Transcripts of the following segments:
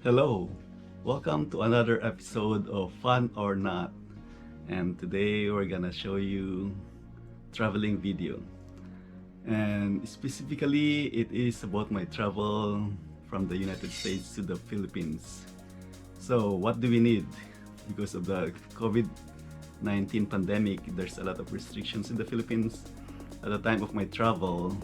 Hello, welcome to another episode of Fun or Not, and today we're gonna show you traveling video, and specifically it is about my travel from the United States to the Philippines. So what do we need? Because of the COVID-19 pandemic, there's a lot of restrictions in the Philippines. At the time of my travel,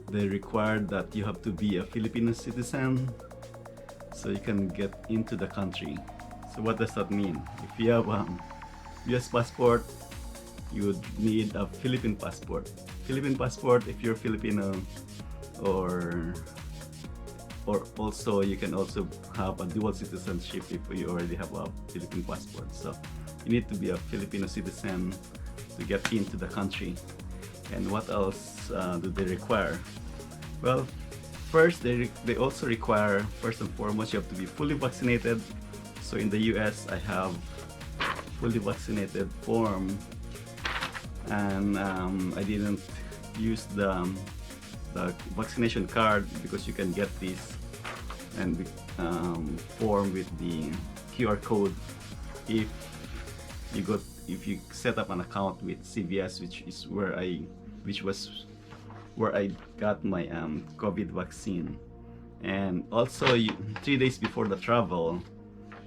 they required that you have to be a Filipino citizen so you can get into the country. So what does that mean? If you have a US passport, you would need a Philippine passport. Philippine passport if you're Filipino, or also you can also have a dual citizenship if you already have a Philippine passport. So you need to be a Filipino citizen to get into the country. And what else do they require? Well, first, they also require, first and foremost, you have to be fully vaccinated. So in the US, I have fully vaccinated form, and I didn't use the vaccination card because you can get this and form with the QR code if you set up an account with CVS, which was where I got my COVID vaccine. And also 3 days before the travel,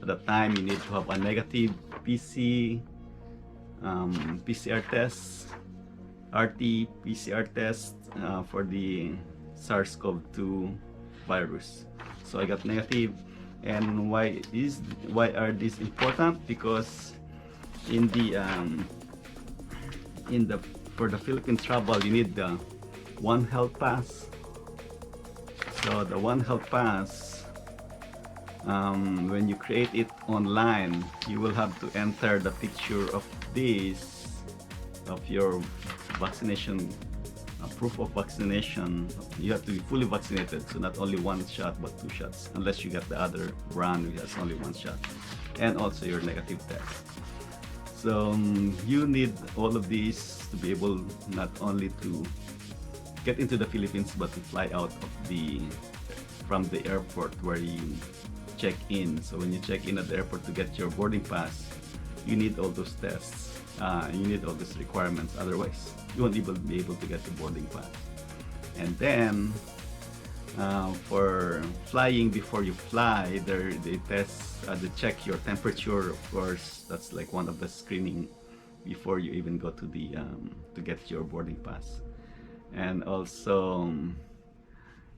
at the time you need to have a negative PCR test, RT-PCR test for the SARS-CoV-2 virus. So I got negative. And why are these important? Because for the Philippine travel, you need the One Health Pass. So the One Health Pass, when you create it online, you will have to enter the picture of your vaccination, proof of vaccination. You have to be fully vaccinated, so not only one shot but 2 shots, unless you get the other brand which has only 1 shot, and also your negative test. So you need all of these to be able not only to get into the Philippines but to fly out of from the airport where you check in. So when you check in at the airport to get your boarding pass, you need all those tests. You need all those requirements. Otherwise, you won't even be able to get the boarding pass. And then for flying, before you fly, they check your temperature. Of course, that's like one of the screening before you even go to to get your boarding pass. And also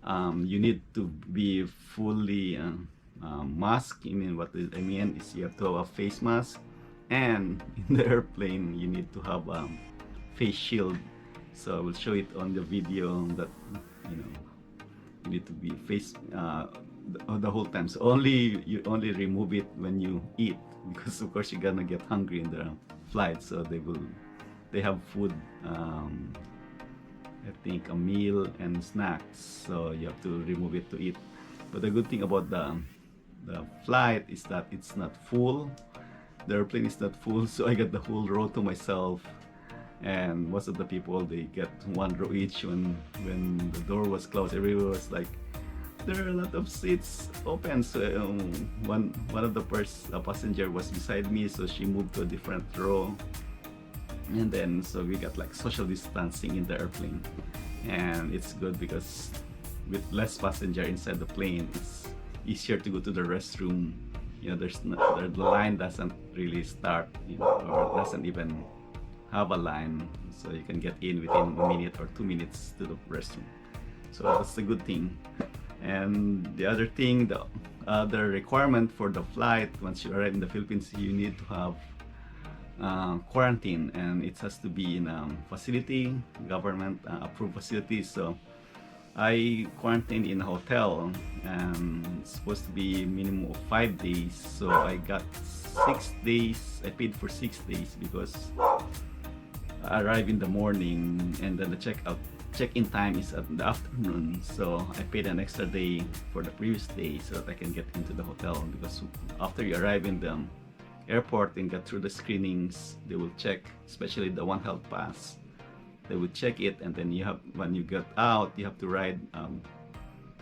you need to be fully masked. I mean, I mean is you have to have a face mask, and in the airplane you need to have a face shield. So I will show it on the video that you need to be face the whole time. So you only remove it when you eat, because of course you're gonna get hungry in the flight. So they have food, I think a meal and snacks, so you have to remove it to eat. But the good thing about the flight is that it's not full. The airplane is not full, so I got the whole row to myself. And most of the people, they get 1 row each. When the door was closed, everyone was like, there are a lot of seats open. So one of the passenger was beside me, so she moved to a different row. And then so we got like social distancing in the airplane, and it's good because with less passenger inside the plane, it's easier to go to the restroom. The line doesn't really start, or doesn't even have a line, so you can get in within a minute or 2 minutes to the restroom. So that's a good thing. And the other thing, the other requirement for the flight, once you arrive in the Philippines, you need to have quarantine, and it has to be in a facility, government approved facility. So I quarantined in a hotel, and it's supposed to be minimum of 5 days. So I got 6 days. I paid for 6 days because I arrived in the morning, and then the check-in time is at the afternoon. So I paid an extra day for the previous day so that I can get into the hotel, because after you arrive in the airport and get through the screenings, they will check, especially the One Health Pass. They will check it, and then when you get out, you have to ride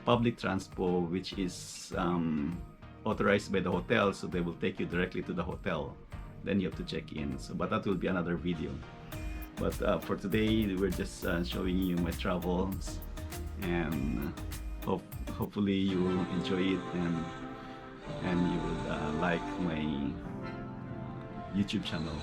public transport which is authorized by the hotel, so they will take you directly to the hotel. Then you have to check in. So, but that will be another video. But for today, we're just showing you my travels, and hopefully you will enjoy it, and you will like my YouTube channel.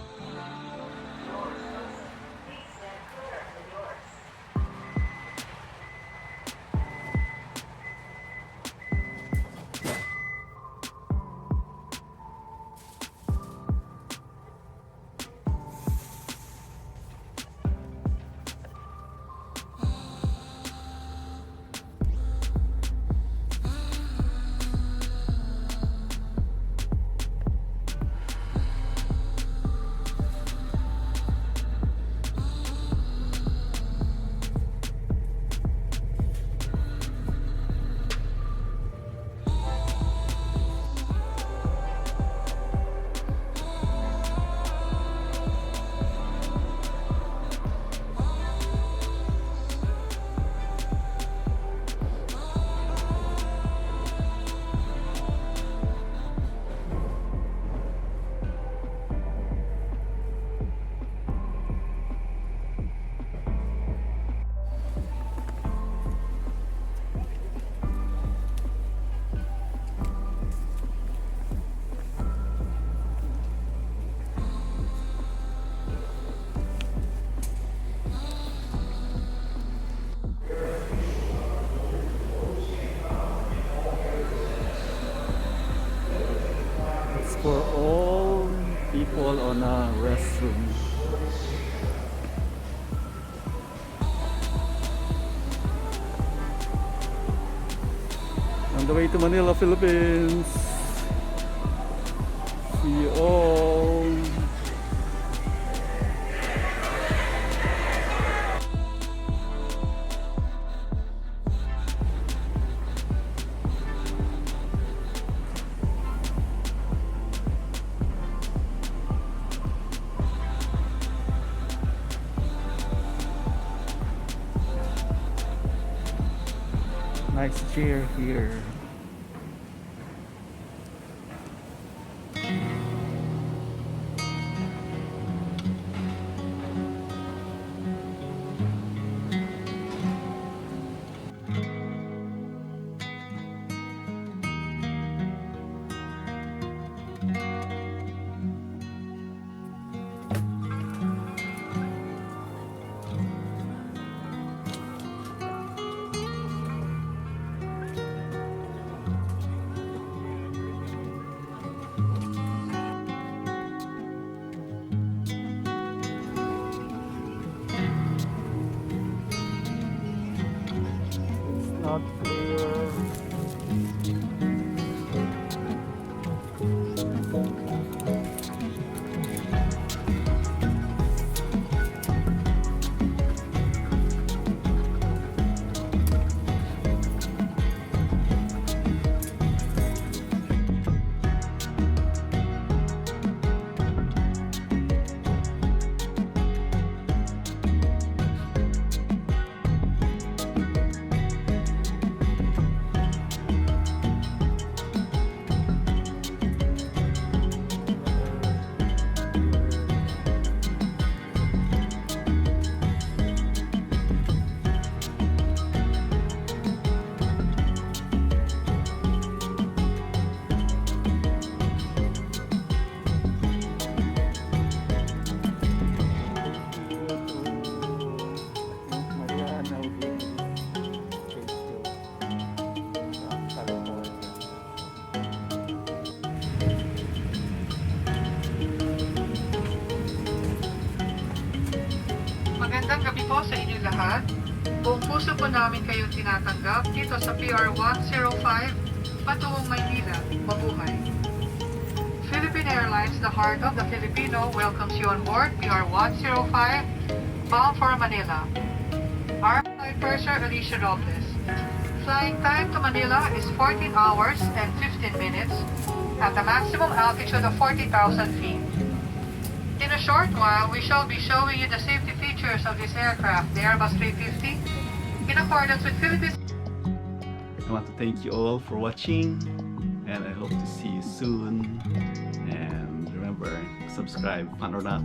For all people on a restroom. On the way to Manila, Philippines. See you all. Nice chair here. Not clear. Magandang gabi po sa inyo lahat. Buong puso po namin kayong tinatanggap dito sa PR 105 patungong Maynila. Mabuhay! Philippine Airlines, the heart of the Filipino, welcomes you on board PR 105 bound for Manila. Our flight purser Alicia Robles. Flying time to Manila is 14 hours and 15 minutes at a maximum altitude of 40,000 feet. In a short while, we shall be showing you the safety features of this aircraft, the Airbus 350, in accordance with Philippine I want to thank you all for watching, and I hope to see you soon. And remember, subscribe, fun or not.